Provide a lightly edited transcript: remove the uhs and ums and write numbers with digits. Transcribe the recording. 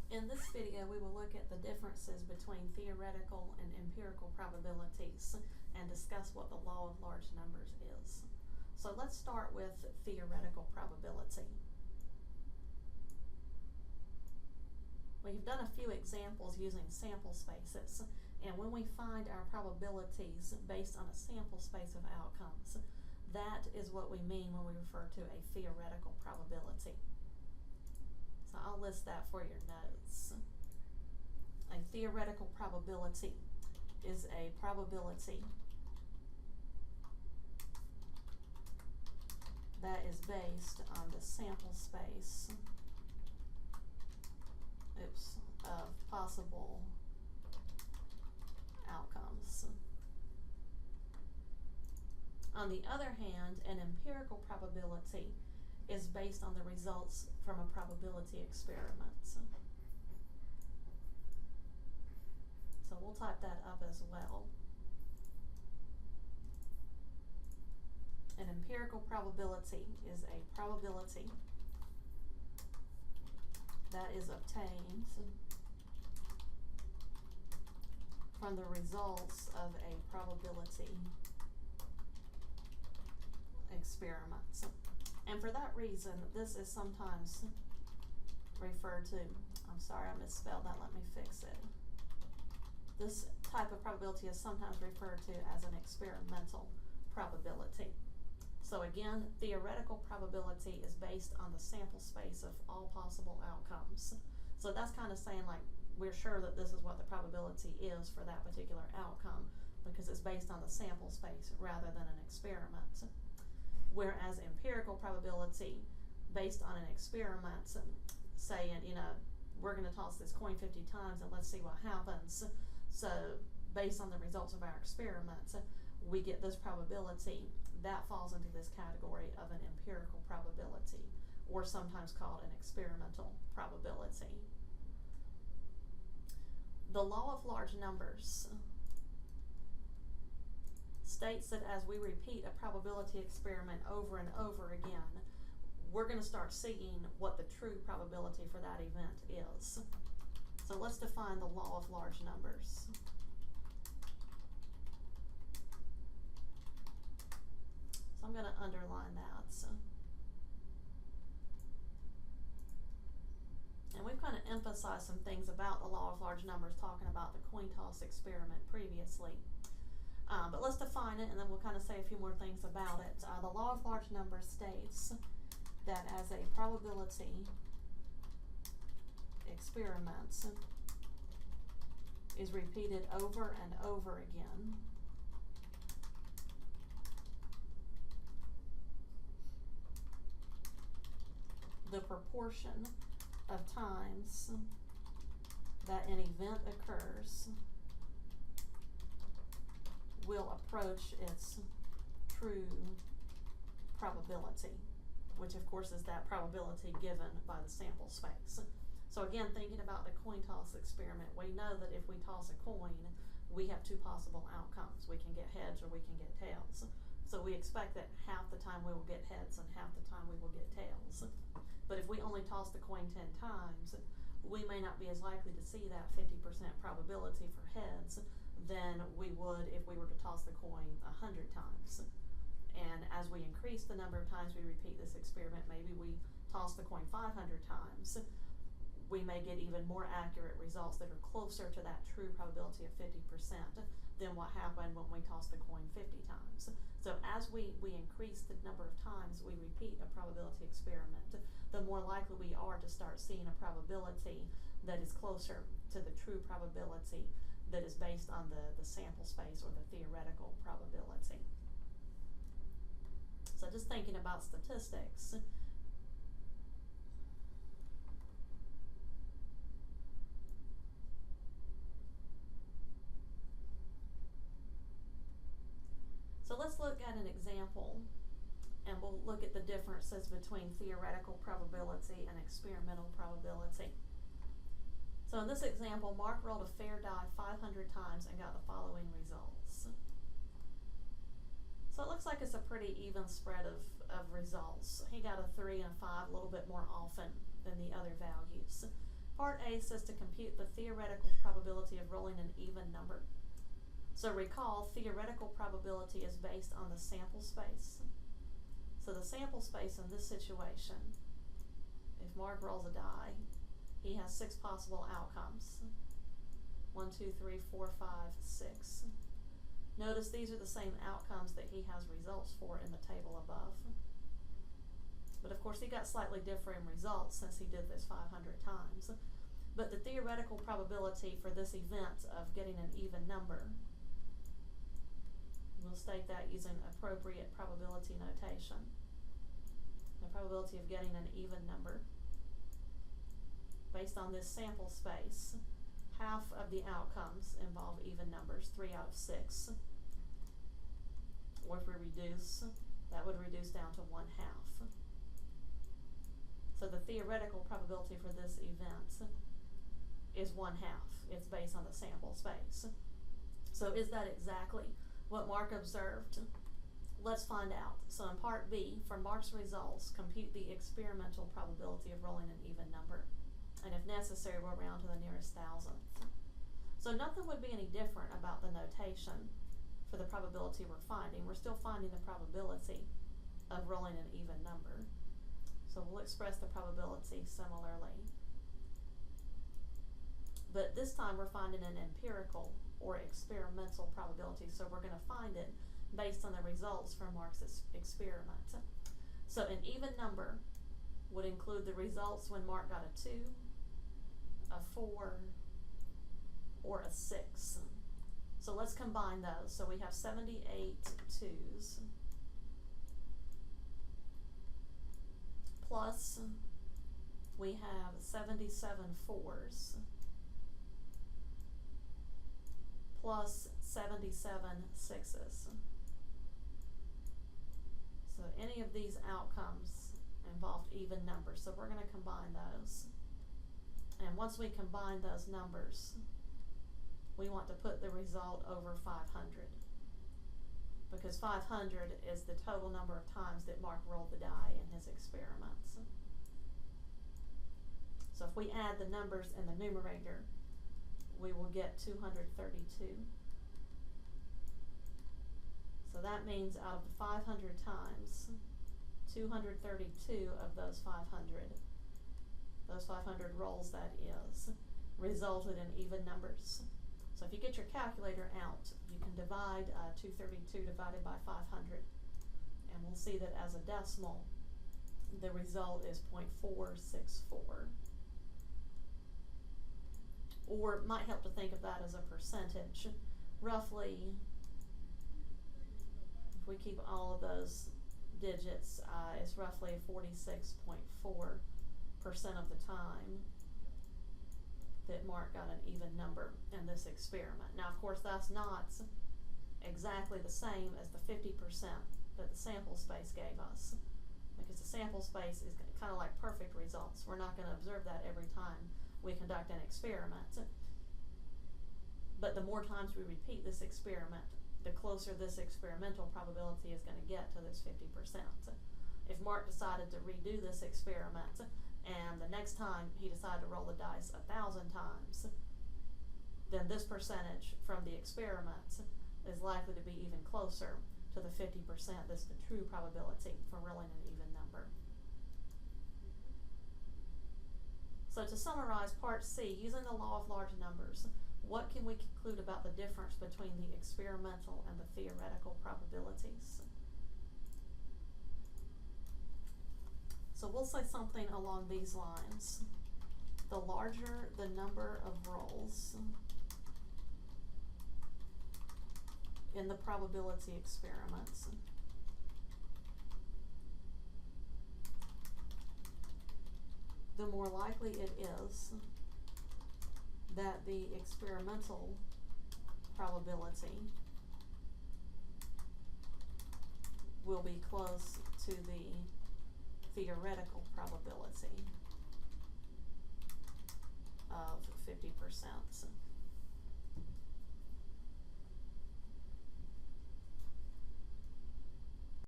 In this video, we will look at the differences between theoretical and empirical probabilities and discuss what the law of large numbers is. So let's start with theoretical probability. We've done a few examples using sample spaces, and when we find our probabilities based on a sample space of outcomes, that is what we mean when we refer to a theoretical probability. So I'll list that for your notes. A theoretical probability is a probability that is based on the sample space of possible outcomes. On the other hand, an empirical probability is based on the results from a probability experiment. So we'll type that up as well. An empirical probability is a probability that is obtained from the results of a probability experiment. And for that reason, this is sometimes referred to, I'm sorry, I misspelled that, let me fix it. This type of probability is sometimes referred to as an experimental probability. So again, theoretical probability is based on the sample space of all possible outcomes. So that's kind of saying like, we're sure that this is what the probability is for that particular outcome because it's based on the sample space rather than an experiment. Whereas empirical probability based on an experiment, saying, we're going to toss this coin 50 times and let's see what happens. So based on the results of our experiments, we get this probability. That falls into this category of an empirical probability, or sometimes called an experimental probability. The law of large numbers states that as we repeat a probability experiment over and over again, we're going to start seeing what the true probability for that event is. So let's define the law of large numbers. So I'm going to underline that. And we've kind of emphasized some things about the law of large numbers, talking about the coin toss experiment previously. But let's define it, and then we'll kind of say a few more things about it. The law of large numbers states that as a probability experiment is repeated over and over again, the proportion of times that an event occurs will approach its true probability, which of course is that probability given by the sample space. So again, thinking about the coin toss experiment, we know that if we toss a coin, we have two possible outcomes. We can get heads or we can get tails. So we expect that half the time we will get heads and half the time we will get tails. But if we only toss the coin 10 times, we may not be as likely to see that 50% probability for heads than we would if we were to toss the coin 100 times. And as we increase the number of times we repeat this experiment, maybe we toss the coin 500 times, we may get even more accurate results that are closer to that true probability of 50% than what happened when we tossed the coin 50 times. So as we increase the number of times we repeat a probability experiment, the more likely we are to start seeing a probability that is closer to the true probability that is based on the sample space or the theoretical probability. So just thinking about statistics, so let's look at an example, and we'll look at the differences between theoretical probability and experimental probability. So in this example, Mark rolled a fair die 500 times and got the following results. So it looks like it's a pretty even spread of results. He got a 3 and a 5 a little bit more often than the other values. Part A says to compute the theoretical probability of rolling an even number. So recall, theoretical probability is based on the sample space. So the sample space in this situation, if Mark rolls a die, he has 6 possible outcomes. 1, 2, 3, 4, 5, 6. Notice these are the same outcomes that he has results for in the table above. But of course he got slightly differing results since he did this 500 times. But the theoretical probability for this event of getting an even number, we'll state that using appropriate probability notation. The probability of getting an even number based on this sample space, half of the outcomes involve even numbers, 3 out of 6. Or if we reduce, that would reduce down to 1/2. So the theoretical probability for this event is 1/2. It's based on the sample space. So is that exactly what Mark observed? Let's find out. So in part B, from Mark's results, compute the experimental probability of rolling an even number. And if necessary, we'll round to the nearest thousandth. So nothing would be any different about the notation for the probability we're finding. We're still finding the probability of rolling an even number. So we'll express the probability similarly. But this time we're finding an empirical or experimental probability. So we're going to find it based on the results from Mark's experiment. So an even number would include the results when Mark got a 2, a 4, or a 6. So let's combine those. So we have 78 2s plus we have 77 4s plus 77 6s. So any of these outcomes involved even numbers. So we're going to combine those. And once we combine those numbers, we want to put the result over 500. Because 500 is the total number of times that Mark rolled the die in his experiments. So if we add the numbers in the numerator, we will get 232. So that means out of the 500 times, 232 of those 500 rolls that is, resulted in even numbers. So if you get your calculator out, you can divide 232 divided by 500, and we'll see that as a decimal, the result is 0.464. Or it might help to think of that as a percentage. Roughly, if we keep all of those digits, it's roughly 46.4% of the time that Mark got an even number in this experiment. Now, of course, that's not exactly the same as the 50% that the sample space gave us, because the sample space is kind of like perfect results. We're not going to observe that every time we conduct an experiment. But the more times we repeat this experiment, the closer this experimental probability is going to get to this 50%. If Mark decided to redo this experiment, and the next time he decided to roll the dice 1,000 times, then this percentage from the experiment is likely to be even closer to the 50%. That's the true probability for rolling an even number. So to summarize part C, using the law of large numbers, what can we conclude about the difference between the experimental and the theoretical probabilities? So we'll say something along these lines. The larger the number of rolls in the probability experiments, the more likely it is that the experimental probability will be close to the theoretical probability of 50%.